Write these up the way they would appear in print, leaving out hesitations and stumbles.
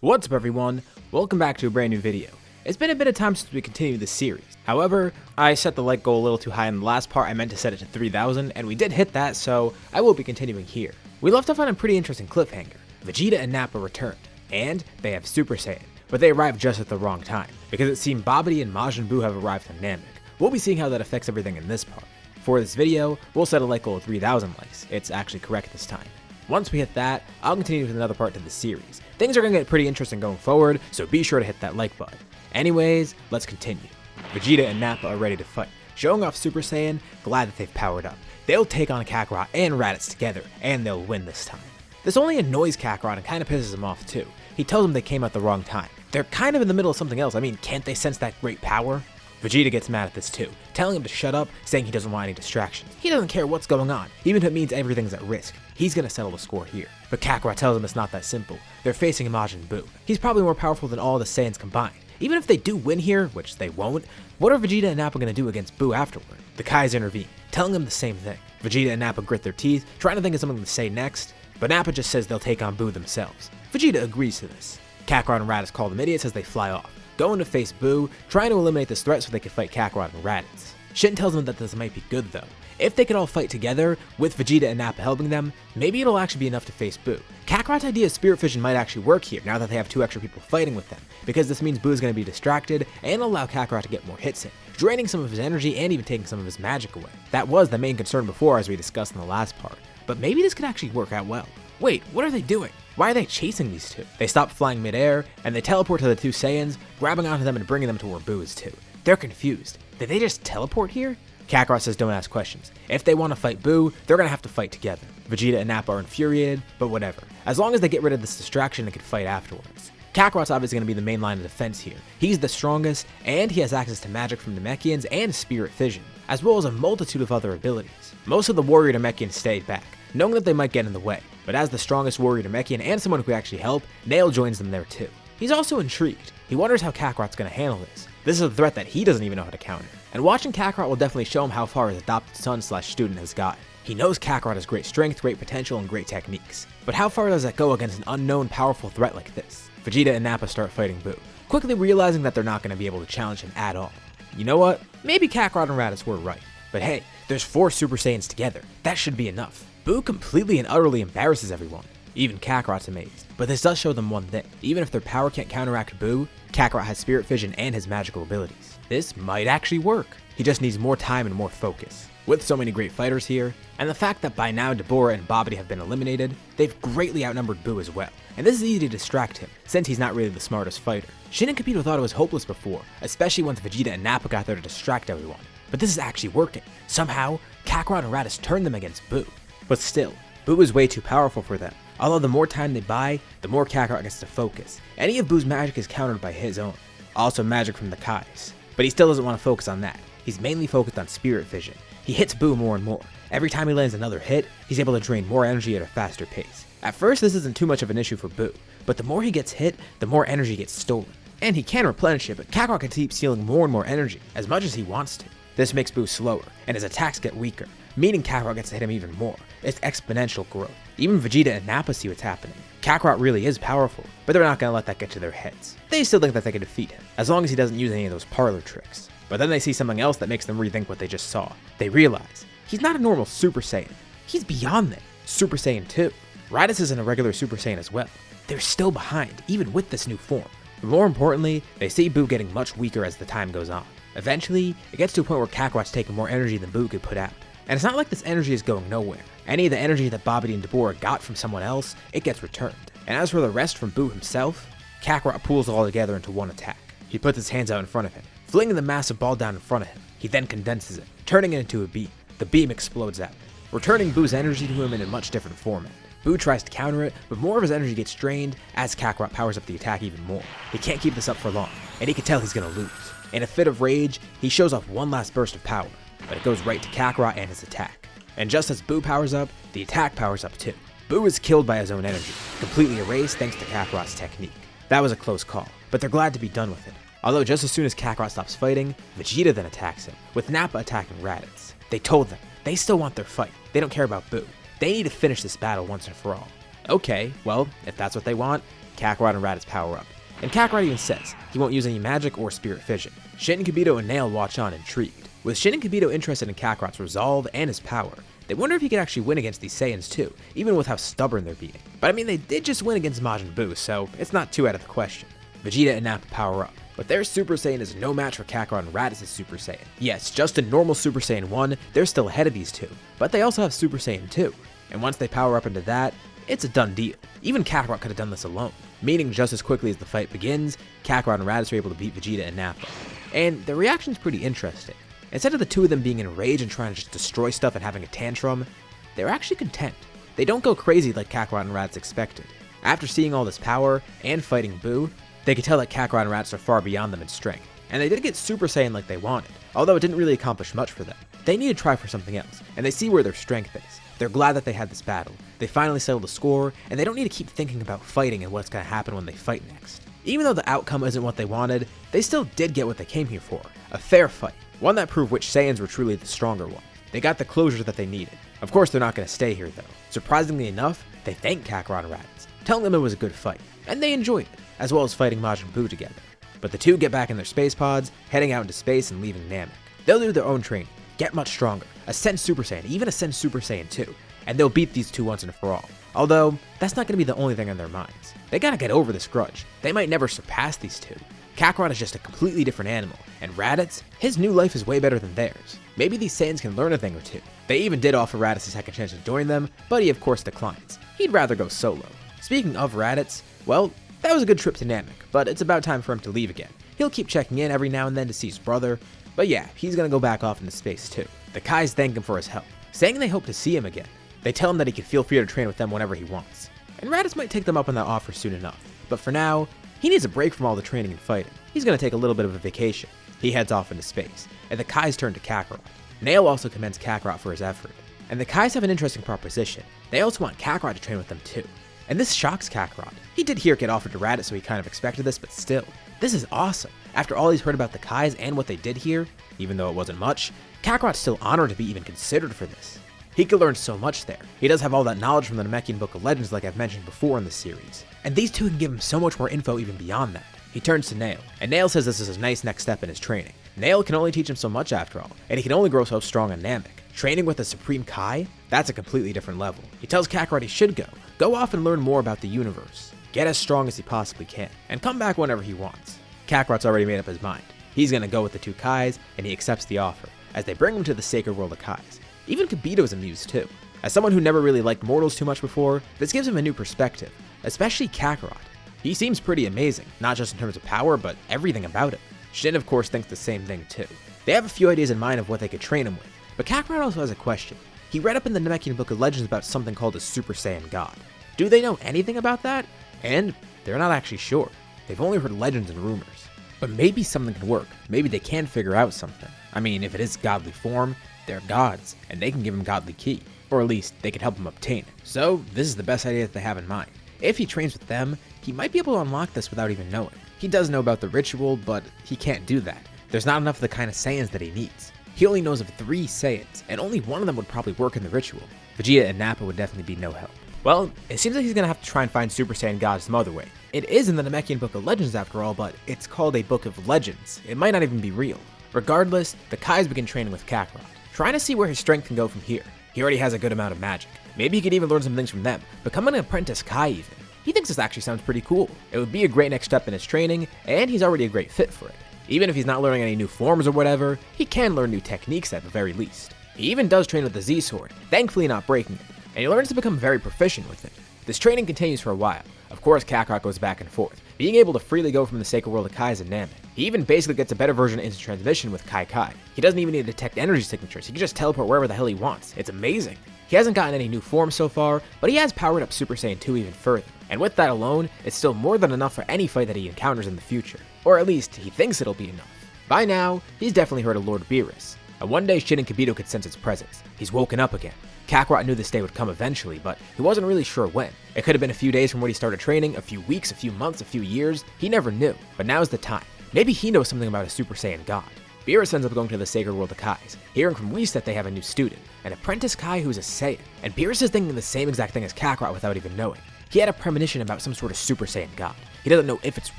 What's up everyone, welcome back to a brand new video. It's been a bit of time since we continued this series. However, I set the like goal a little too high in the last part. I meant to set it to 3,000 and we did hit that, so I will be continuing here. We left off on a pretty interesting cliffhanger. Vegeta and Nappa returned, and they have Super Saiyan, but they arrived just at the wrong time, because it seemed Babidi and Majin Buu have arrived on Namek. We'll be seeing how that affects everything in this part. For this video, we'll set a like goal of 3,000 likes. It's actually correct this time. Once we hit that, I'll continue with another part to the series. Things are going to get pretty interesting going forward, so be sure to hit that like button. Anyways, let's continue. Vegeta and Nappa are ready to fight. Showing off Super Saiyan, glad that they've powered up. They'll take on Kakarot and Raditz together, and they'll win this time. This only annoys Kakarot and kind of pisses him off too. He tells them they came at the wrong time. They're kind of in the middle of something else. I mean, can't they sense that great power? Vegeta gets mad at this too, telling him to shut up, saying he doesn't want any distractions. He doesn't care what's going on, even if it means everything's at risk. He's gonna settle the score here. But Kakarot tells him it's not that simple. They're facing a Majin Buu. He's probably more powerful than all the Saiyans combined. Even if they do win here, which they won't, what are Vegeta and Nappa gonna do against Buu afterward? The Kais intervene, telling them the same thing. Vegeta and Nappa grit their teeth, trying to think of something to say next, but Nappa just says they'll take on Buu themselves. Vegeta agrees to this. Kakarot and Raditz call them idiots as they fly off, going to face Buu, trying to eliminate this threat so they can fight Kakarot and Raditz. Shin tells them that this might be good though. If they could all fight together, with Vegeta and Nappa helping them, maybe it'll actually be enough to face Buu. Kakarot's idea of Spirit Fission might actually work here now that they have two extra people fighting with them, because this means Buu is going to be distracted and allow Kakarot to get more hits in, draining some of his energy and even taking some of his magic away. That was the main concern before, as we discussed in the last part, but maybe this could actually work out well. Wait, what are they doing? Why are they chasing these two? They stop flying midair, and they teleport to the two Saiyans, grabbing onto them and bringing them to where Buu is too. They're confused. Did they just teleport here? Kakarot says don't ask questions. If they want to fight Buu, they're going to have to fight together. Vegeta and Nappa are infuriated, but whatever. As long as they get rid of this distraction, they can fight afterwards. Kakarot's obviously going to be the main line of defense here. He's the strongest, and he has access to magic from Namekians and Spirit Fission, as well as a multitude of other abilities. Most of the warrior Namekians stayed back, knowing that they might get in the way, but as the strongest warrior Namekian and someone who could actually help, Nail joins them there too. He's also intrigued. He wonders how Kakarot's going to handle this. This is a threat that he doesn't even know how to counter. And watching Kakarot will definitely show him how far his adopted son/student has gotten. He knows Kakarot has great strength, great potential, and great techniques. But how far does that go against an unknown powerful threat like this? Vegeta and Nappa start fighting Buu, quickly realizing that they're not going to be able to challenge him at all. You know what? Maybe Kakarot and Raditz were right. But hey, there's 4 Super Saiyans together. That should be enough. Buu completely and utterly embarrasses everyone. Even Kakarot's amazed. But this does show them one thing. Even if their power can't counteract Buu, Kakarot has Spirit Fission and his magical abilities. This might actually work. He just needs more time and more focus. With so many great fighters here, and the fact that by now Deborah and Babidi have been eliminated, they've greatly outnumbered Buu as well. And this is easy to distract him, since he's not really the smartest fighter. Shin and Capito thought it was hopeless before, especially once Vegeta and Nappa got there to distract everyone. But this is actually working. Somehow, Kakarot and Raditz turned them against Buu. But still, Buu is way too powerful for them. Although the more time they buy, the more Kakarot gets to focus. Any of Buu's magic is countered by his own. Also magic from the Kais. But he still doesn't want to focus on that. He's mainly focused on Spirit Fission. He hits Buu more and more. Every time he lands another hit, he's able to drain more energy at a faster pace. At first this isn't too much of an issue for Buu, but the more he gets hit, the more energy gets stolen. And he can replenish it, but Kakarot can keep stealing more and more energy, as much as he wants to. This makes Buu slower, and his attacks get weaker, meaning Kakarot gets to hit him even more. It's exponential growth. Even Vegeta and Nappa see what's happening. Kakarot really is powerful, but they're not going to let that get to their heads. They still think that they can defeat him, as long as he doesn't use any of those parlor tricks. But then they see something else that makes them rethink what they just saw. They realize, he's not a normal Super Saiyan. He's beyond that. Super Saiyan 2. Raditz isn't a regular Super Saiyan as well. They're still behind, even with this new form. But more importantly, they see Buu getting much weaker as the time goes on. Eventually, it gets to a point where Kakarot's taking more energy than Buu could put out. And it's not like this energy is going nowhere. Any of the energy that Babidi and Deborah got from someone else, it gets returned. And as for the rest from Buu himself, Kakarot pulls it all together into one attack. He puts his hands out in front of him, flinging the massive ball down in front of him. He then condenses it, turning it into a beam. The beam explodes out, returning Buu's energy to him in a much different format. Buu tries to counter it, but more of his energy gets drained as Kakarot powers up the attack even more. He can't keep this up for long, and he can tell he's gonna lose. In a fit of rage, he shows off one last burst of power, but it goes right to Kakarot and his attack. And just as Buu powers up, the attack powers up too. Buu is killed by his own energy, completely erased thanks to Kakarot's technique. That was a close call, but they're glad to be done with it. Although just as soon as Kakarot stops fighting, Vegeta then attacks him, with Nappa attacking Raditz. They told them, they still want their fight, they don't care about Buu. They need to finish this battle once and for all. Okay, well, if that's what they want, Kakarot and Raditz power up, and Kakarot even says he won't use any magic or spirit fission. Shin and Kibito and Nail watch on intrigued. With Shin and Kibito interested in Kakarot's resolve and his power, they wonder if he could actually win against these Saiyans too, even with how stubborn they're being. But I mean, they did just win against Majin Buu, so it's not too out of the question. Vegeta and Nappa power up, but their Super Saiyan is no match for Kakarot and Raditz's Super Saiyan. Yes, just a normal Super Saiyan 1, they're still ahead of these two, but they also have Super Saiyan 2, and once they power up into that, it's a done deal. Even Kakarot could have done this alone, meaning just as quickly as the fight begins, Kakarot and Raditz are able to beat Vegeta and Nappa. And the reaction's pretty interesting. Instead of the two of them being enraged and trying to just destroy stuff and having a tantrum, they're actually content. They don't go crazy like Kakarot and Raditz expected. After seeing all this power and fighting Buu, they could tell that Kakarot and Raditz are far beyond them in strength, and they did get Super Saiyan like they wanted, although it didn't really accomplish much for them. They need to try for something else, and they see where their strength is. They're glad that they had this battle, they finally settled the score, and they don't need to keep thinking about fighting and what's going to happen when they fight next. Even though the outcome isn't what they wanted, they still did get what they came here for, a fair fight, one that proved which Saiyans were truly the stronger one. They got the closure that they needed. Of course they're not going to stay here though. Surprisingly enough, they thanked Kakarot and Raditz, telling them it was a good fight, and they enjoyed it, as well as fighting Majin Buu together. But the two get back in their space pods, heading out into space and leaving Namek. They'll do their own training, get much stronger, ascend Super Saiyan, even ascend Super Saiyan 2, and they'll beat these two once and for all. Although, that's not going to be the only thing on their minds. They gotta get over this grudge. They might never surpass these two. Kakarot is just a completely different animal, and Raditz, his new life is way better than theirs. Maybe these Saiyans can learn a thing or two. They even did offer Raditz a second chance to join them, but he of course declines. He'd rather go solo. Speaking of Raditz, well, that was a good trip to Namek, but it's about time for him to leave again. He'll keep checking in every now and then to see his brother, but yeah, he's gonna go back off into space too. The Kais thank him for his help, saying they hope to see him again. They tell him that he can feel free to train with them whenever he wants. And Raditz might take them up on that offer soon enough, but for now, he needs a break from all the training and fighting. He's gonna take a little bit of a vacation. He heads off into space, and the Kais turn to Kakarot. Nail also commends Kakarot for his effort, and the Kais have an interesting proposition. They also want Kakarot to train with them too. And this shocks Kakarot. He did hear it get offered to Raditz, so he kind of expected this, but still, this is awesome. After all he's heard about the Kais and what they did here, even though it wasn't much, Kakarot's still honored to be even considered for this. He could learn so much there. He does have all that knowledge from the Namekian Book of Legends like I've mentioned before in the series. And these two can give him so much more info even beyond that. He turns to Nail, and Nail says this is a nice next step in his training. Nail can only teach him so much after all, and he can only grow so strong on Namek. Training with a Supreme Kai? That's a completely different level. He tells Kakarot he should go off and learn more about the universe, get as strong as he possibly can, and come back whenever he wants. Kakarot's already made up his mind. He's gonna go with the two Kais, and he accepts the offer, as they bring him to the sacred world of Kais. Even Kibito's amused too. As someone who never really liked mortals too much before, this gives him a new perspective, especially Kakarot. He seems pretty amazing, not just in terms of power, but everything about him. Shin of course thinks the same thing too. They have a few ideas in mind of what they could train him with, but Kakarot also has a question. He read up in the Namekian Book of Legends about something called a Super Saiyan God. Do they know anything about that? And they're not actually sure. They've only heard legends and rumors. But maybe something can work. Maybe they can figure out something. I mean, if it is godly form, they're gods, and they can give him godly ki. Or at least, they can help him obtain it. So, this is the best idea that they have in mind. If he trains with them, he might be able to unlock this without even knowing. He does know about the ritual, but he can't do that. There's not enough of the kind of Saiyans that he needs. He only knows of 3 Saiyans, and only one of them would probably work in the ritual. Vegeta and Nappa would definitely be no help. Well, it seems like he's gonna have to try and find Super Saiyan God some other way. It is in the Namekian Book of Legends after all, but it's called a Book of Legends. It might not even be real. Regardless, the Kais begin training with Kakarot, trying to see where his strength can go from here. He already has a good amount of magic. Maybe he could even learn some things from them, become an apprentice Kai even. He thinks this actually sounds pretty cool. It would be a great next step in his training, and he's already a great fit for it. Even if he's not learning any new forms or whatever, he can learn new techniques at the very least. He even does train with the Z-Sword, thankfully not breaking it, and he learns to become very proficient with it. This training continues for a while. Of course, Kakarot goes back and forth, being able to freely go from the sacred world of Kais and Namek. He even basically gets a better version of instant transmission with Kai. He doesn't even need to detect energy signatures, he can just teleport wherever the hell he wants. It's amazing. He hasn't gotten any new forms so far, but he has powered up Super Saiyan 2 even further. And with that alone, it's still more than enough for any fight that he encounters in the future. Or at least, he thinks it'll be enough. By now, he's definitely heard of Lord Beerus. And one day Shin and Kibito could sense its presence. He's woken up again. Kakarot knew this day would come eventually, but he wasn't really sure when. It could have been a few days from when he started training, a few weeks, a few months, a few years. He never knew. But now's the time. Maybe he knows something about a Super Saiyan God. Beerus ends up going to the sacred world of Kais, hearing from Whis that they have a new student, an apprentice Kai who's a Saiyan. And Beerus is thinking the same exact thing as Kakarot without even knowing. he had a premonition about some sort of Super Saiyan God. He doesn't know if it's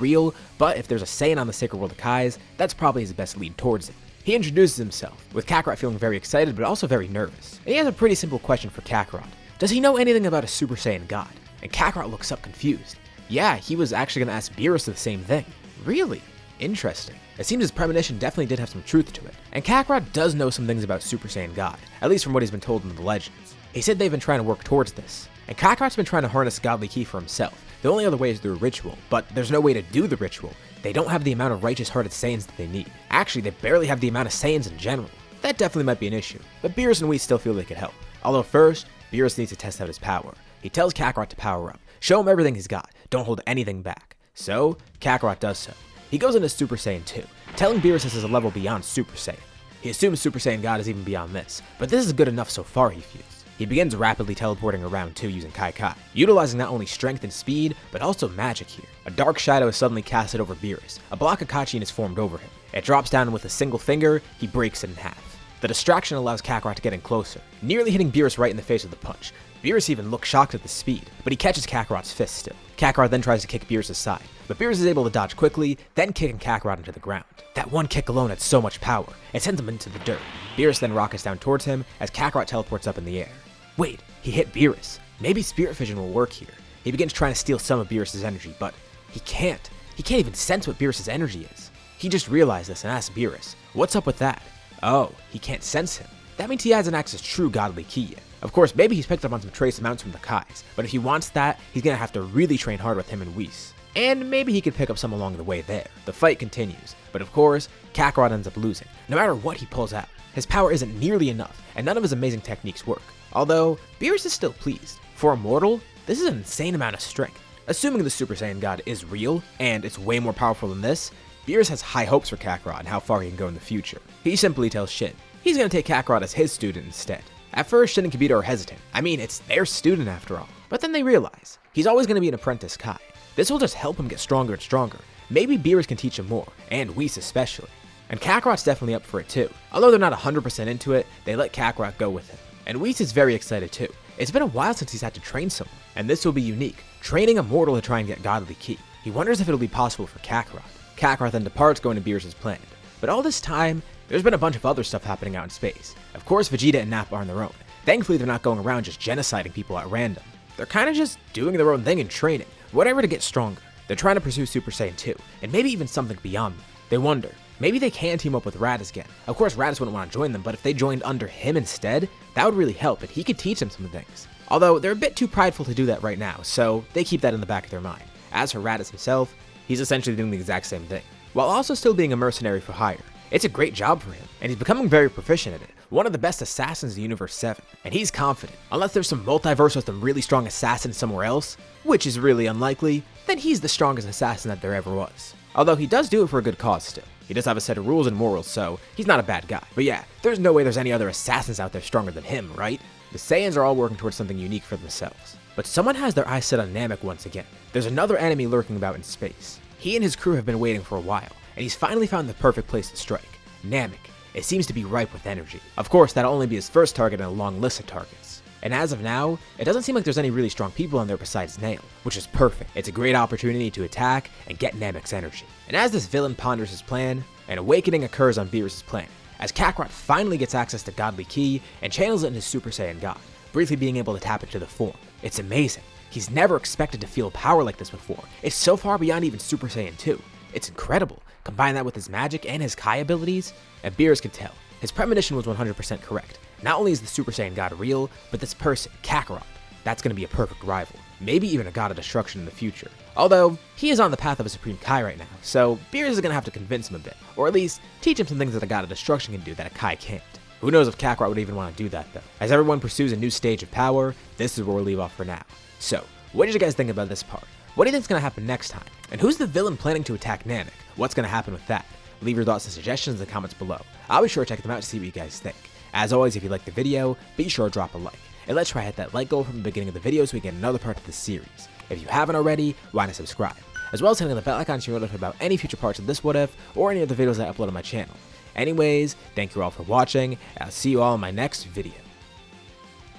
real, but if there's a Saiyan on the Sacred World of Kais, that's probably his best lead towards it. He introduces himself, with Kakarot feeling very excited but also very nervous. And he has a pretty simple question for Kakarot. Does he know anything about a Super Saiyan God? And Kakarot looks up confused. Yeah, he was actually going to ask Beerus the same thing. Really? Interesting. It seems his premonition definitely did have some truth to it. And Kakarot does know some things about Super Saiyan God, at least from what he's been told in the legends. He said they've been trying to work towards this. And Kakarot's been trying to harness godly ki for himself. The only other way is through a ritual, but there's no way to do the ritual. They don't have the amount of righteous-hearted Saiyans that they need. Actually, they barely have the amount of Saiyans in general. That definitely might be an issue, but Beerus and Whis still feel they could help. Although first, Beerus needs to test out his power. He tells Kakarot to power up, show him everything he's got, don't hold anything back. So, Kakarot does so. He goes into Super Saiyan 2, telling Beerus this is a level beyond Super Saiyan. He assumes Super Saiyan God is even beyond this, but this is good enough so far, he feels. He begins rapidly teleporting around too using Kai Kai, utilizing not only strength and speed, but also magic here. A dark shadow is suddenly casted over Beerus. A block of Kachin is formed over him. It drops down and with a single finger, he breaks it in half. The distraction allows Kakarot to get in closer, nearly hitting Beerus right in the face with the punch. Beerus even looks shocked at the speed, but he catches Kakarot's fist still. Kakarot then tries to kick Beerus aside, but Beerus is able to dodge quickly, then kicking Kakarot into the ground. That one kick alone had so much power, it sends him into the dirt. Beerus then rockets down towards him as Kakarot teleports up in the air. Wait, he hit Beerus. Maybe Spirit Vision will work here. He begins trying to steal some of Beerus' energy, but he can't. He can't even sense what Beerus' energy is. He just realized this and asked Beerus, what's up with that? Oh, he can't sense him. That means he hasn't accessed true godly ki yet. Of course, maybe he's picked up on some trace amounts from the Kais, but if he wants that, he's gonna have to really train hard with him and Whis. And maybe he could pick up some along the way there. The fight continues, but of course, Kakarot ends up losing, no matter what he pulls out. His power isn't nearly enough, and none of his amazing techniques work. Although, Beerus is still pleased. For a mortal, this is an insane amount of strength. Assuming the Super Saiyan God is real, and it's way more powerful than this, Beerus has high hopes for Kakarot and how far he can go in the future. He simply tells Shin he's gonna take Kakarot as his student instead. At first, Shin and Kibito are hesitant. I mean, it's their student after all. But then they realize, he's always gonna be an apprentice Kai. This will just help him get stronger and stronger. Maybe Beerus can teach him more, and Whis especially. And Kakarot's definitely up for it too. Although they're not 100% into it, they let Kakarot go with him. And Whis is very excited too. It's been a while since he's had to train someone, and this will be unique, training a mortal to try and get godly ki. He wonders if it'll be possible for Kakarot. Kakarot then departs going to Beerus' planet. But all this time, there's been a bunch of other stuff happening out in space. Of course, Vegeta and Nappa are on their own. Thankfully, they're not going around just genociding people at random. They're kind of just doing their own thing and training, whatever to get stronger. They're trying to pursue Super Saiyan 2, and maybe even something beyond them. They wonder, maybe they can team up with Raditz again. Of course, Raditz wouldn't want to join them, but if they joined under him instead, that would really help, and he could teach them some things. Although, they're a bit too prideful to do that right now, so they keep that in the back of their mind. As for Raditz himself, he's essentially doing the exact same thing, while also still being a mercenary for hire. It's a great job for him, and he's becoming very proficient at it. One of the best assassins in Universe 7, and he's confident. Unless there's some multiverse with some really strong assassin somewhere else, which is really unlikely, then he's the strongest assassin that there ever was. Although he does do it for a good cause still. He does have a set of rules and morals, so he's not a bad guy. But yeah, there's no way there's any other assassins out there stronger than him, right? The Saiyans are all working towards something unique for themselves. But someone has their eyes set on Namek once again. There's another enemy lurking about in space. He and his crew have been waiting for a while, and he's finally found the perfect place to strike. Namek. It seems to be ripe with energy. Of course, that'll only be his first target in a long list of targets. And as of now, it doesn't seem like there's any really strong people on there besides Nail, which is perfect. It's a great opportunity to attack and get Namek's energy. And as this villain ponders his plan, an awakening occurs on Beerus' planet, as Kakarot finally gets access to godly ki and channels it into Super Saiyan God, briefly being able to tap into the form. It's amazing. He's never expected to feel power like this before. It's so far beyond even Super Saiyan 2. It's incredible. Combine that with his magic and his Kai abilities, and Beerus could tell. His premonition was 100% correct. Not only is the Super Saiyan God real, but this person, Kakarot, that's going to be a perfect rival. Maybe even a god of destruction in the future. Although, he is on the path of a Supreme Kai right now, so Beerus is going to have to convince him a bit, or at least teach him some things that a god of destruction can do that a Kai can't. Who knows if Kakarot would even want to do that though. As everyone pursues a new stage of power, this is where we'll leave off for now. So, what did you guys think about this part? What do you think is going to happen next time? And who's the villain planning to attack Namek? What's going to happen with that? Leave your thoughts and suggestions in the comments below. I'll be sure to check them out to see what you guys think. As always, if you liked the video, be sure to drop a like. And let's try to hit that like goal from the beginning of the video so we get another part of this series. If you haven't already, why not subscribe? As well as hitting the bell icon so you're notified about any future parts of this What If or any other videos I upload on my channel. Anyways, thank you all for watching, and I'll see you all in my next video.